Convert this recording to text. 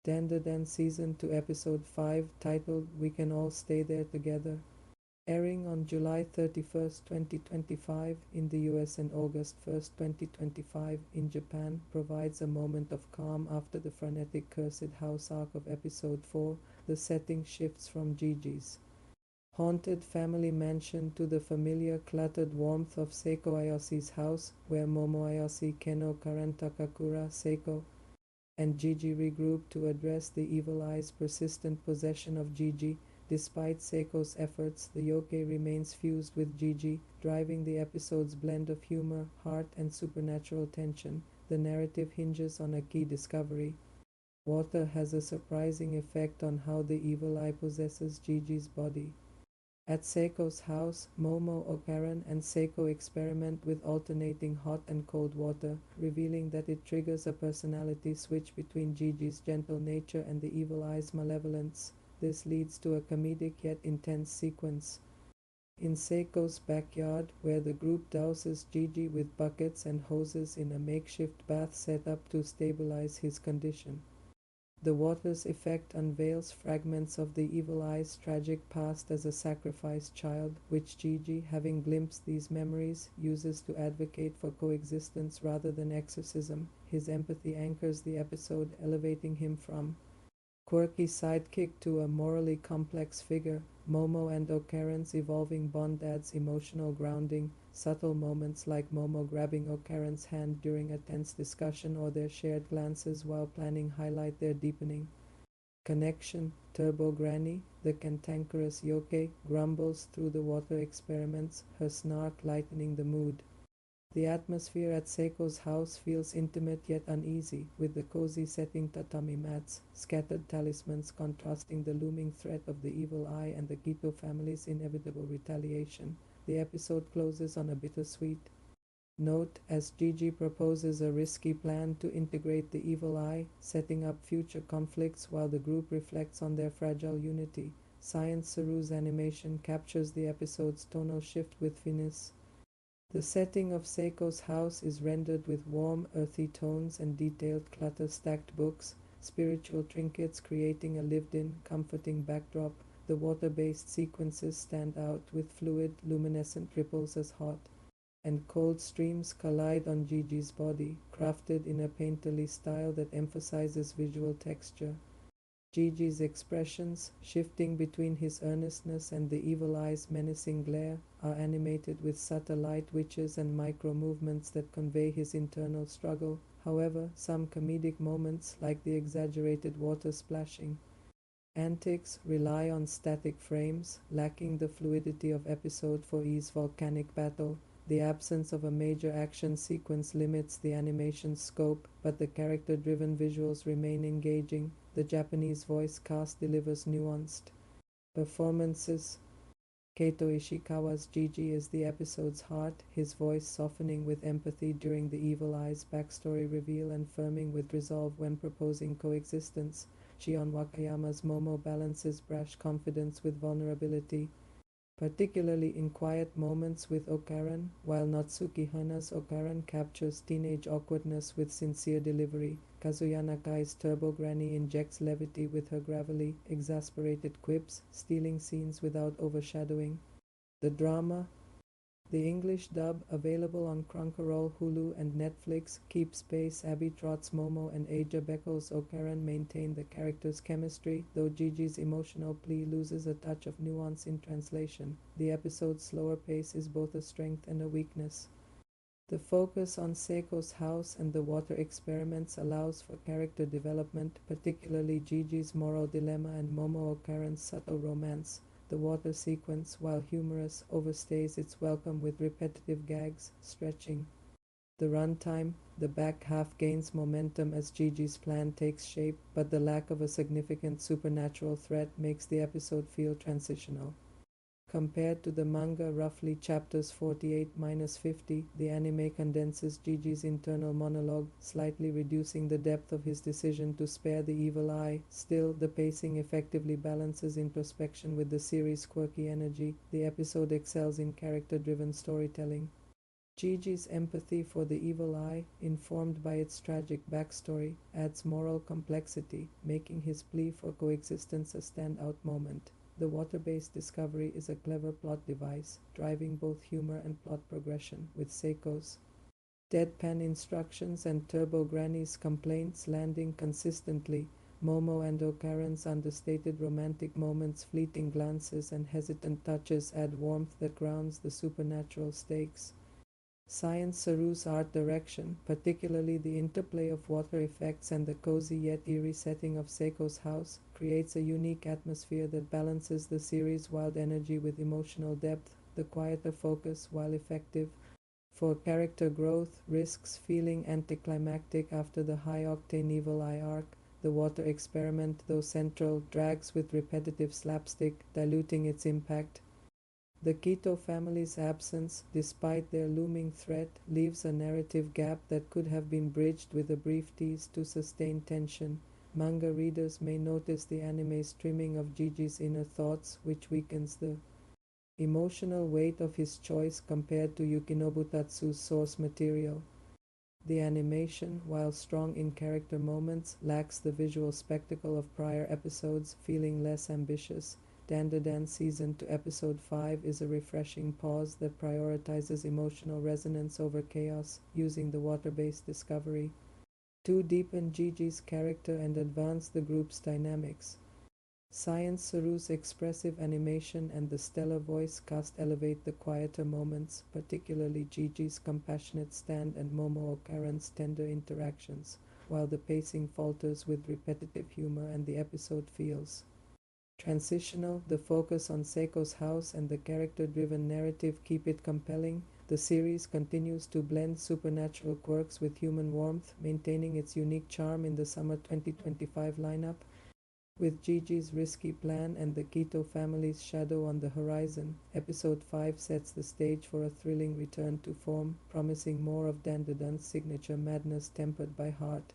DanDaDan Season 2 Episode 5 titled We Can All Stay There Together, airing on July 31st, 2025 in the US and August 1st, 2025 in Japan, provides a moment of calm after the frenetic Cursed House arc of Episode 4. The setting shifts from Jiji's haunted family mansion to the familiar cluttered warmth of Seiko Ayoshi's house, where Momo Ayoshi, Keno Karen Takakura, Seiko, and Jiji regroup to address the evil eye's persistent possession of Jiji. Despite Seiko's efforts, the yokai remains fused with Jiji, driving the episode's blend of humor, heart, and supernatural tension. The narrative hinges on a key discovery. Water has a surprising effect on how the evil eye possesses Jiji's body. At Seiko's house, Momo, Okarun, and Seiko experiment with alternating hot and cold water, revealing that it triggers a personality switch between Jiji's gentle nature and the evil eye's malevolence. This leads to a comedic yet intense sequence in Seiko's backyard, where the group douses Jiji with buckets and hoses in a makeshift bath set up to stabilize his condition. The water's effect unveils fragments of the evil eye's tragic past as a sacrificed child, which Jiji, having glimpsed these memories, uses to advocate for coexistence rather than exorcism. His empathy anchors the episode, elevating him from quirky sidekick to a morally complex figure. Momo and Okarun's evolving bond adds emotional grounding. Subtle moments like Momo grabbing Okarun's hand during a tense discussion or their shared glances while planning highlight their deepening connection. Turbo Granny, the cantankerous yokai, grumbles through the water experiments, her snark lightening the mood. The atmosphere at Seiko's house feels intimate yet uneasy, with the cozy setting tatami mats, scattered talismans contrasting the looming threat of the evil eye and the Gito family's inevitable retaliation. The episode closes on a bittersweet note as Jiji proposes a risky plan to integrate the evil eye, setting up future conflicts while the group reflects on their fragile unity. Science Saru's animation captures the episode's tonal shift with finesse. The setting of Seiko's house is rendered with warm, earthy tones and detailed clutter-stacked books, spiritual trinkets creating a lived-in, comforting backdrop. The water-based sequences stand out with fluid, luminescent ripples as hot and cold streams collide on Jiji's body, crafted in a painterly style that emphasizes visual texture. Jiji's expressions, shifting between his earnestness and the evil eye's menacing glare, are animated with subtle light twitches and micro-movements that convey his internal struggle. However, some comedic moments, like the exaggerated water splashing antics, rely on static frames, lacking the fluidity of episode 4's volcanic battle. The absence of a major action sequence limits the animation's scope, but the character-driven visuals remain engaging. The Japanese voice cast delivers nuanced performances. Keito Ishikawa's Jiji is the episode's heart, his voice softening with empathy during the evil eye's backstory reveal and firming with resolve when proposing coexistence. Shion Wakayama's Momo balances brash confidence with vulnerability, particularly in quiet moments with Okarun, while Natsuki Hana's Okarun captures teenage awkwardness with sincere delivery. Kazuya Nakai's Turbo Granny injects levity with her gravelly, exasperated quips, stealing scenes without overshadowing the drama. The English dub, available on Crunchyroll, Hulu, and Netflix, keeps pace. Abby Trott's Momo and Aja Beckel's Okarun maintain the characters' chemistry, though Jiji's emotional plea loses a touch of nuance in translation. The episode's slower pace is both a strength and a weakness. The focus on Seiko's house and the water experiments allows for character development, particularly Jiji's moral dilemma and Momo Okarun's subtle romance. The water sequence, while humorous, overstays its welcome with repetitive gags, stretching the runtime. The back half gains momentum as Jiji's plan takes shape, but the lack of a significant supernatural threat makes the episode feel transitional. Compared to the manga, roughly chapters 48-50, the anime condenses Jiji's internal monologue, slightly reducing the depth of his decision to spare the evil eye. Still, the pacing effectively balances introspection with the series' quirky energy. The episode excels in character-driven storytelling. Jiji's empathy for the evil eye, informed by its tragic backstory, adds moral complexity, making his plea for coexistence a standout moment. The water-based discovery is a clever plot device, driving both humor and plot progression, with Seiko's deadpan instructions and Turbo Granny's complaints landing consistently. Momo and Okarun's understated romantic moments, fleeting glances, and hesitant touches add warmth that grounds the supernatural stakes. Science Saru's art direction, particularly the interplay of water effects and the cozy yet eerie setting of Seiko's house, creates a unique atmosphere that balances the series' wild energy with emotional depth. The quieter focus, while effective for character growth, risks feeling anticlimactic after the high-octane evil eye arc. The water experiment, though central, drags with repetitive slapstick, diluting its impact. The Keto family's absence, despite their looming threat, leaves a narrative gap that could have been bridged with a brief tease to sustain tension. Manga readers may notice the anime's trimming of Jiji's inner thoughts, which weakens the emotional weight of his choice compared to Yukinobu Tatsu's source material. The animation, while strong in character moments, lacks the visual spectacle of prior episodes, feeling less ambitious. DanDaDan Season 2 Episode 5 is a refreshing pause that prioritizes emotional resonance over chaos, using the water-based discovery to deepen Jiji's character and advance the group's dynamics. Science Saru's expressive animation and the stellar voice cast elevate the quieter moments, particularly Jiji's compassionate stand and Momo Okarun's tender interactions, while the pacing falters with repetitive humor and the episode feels transitional. The focus on Seiko's house and the character-driven narrative keep it compelling. The series continues to blend supernatural quirks with human warmth, maintaining its unique charm in the summer 2025 lineup. With Jiji's risky plan and the Keto family's shadow on the horizon, Episode 5 sets the stage for a thrilling return to form, promising more of DanDaDan's signature madness tempered by heart.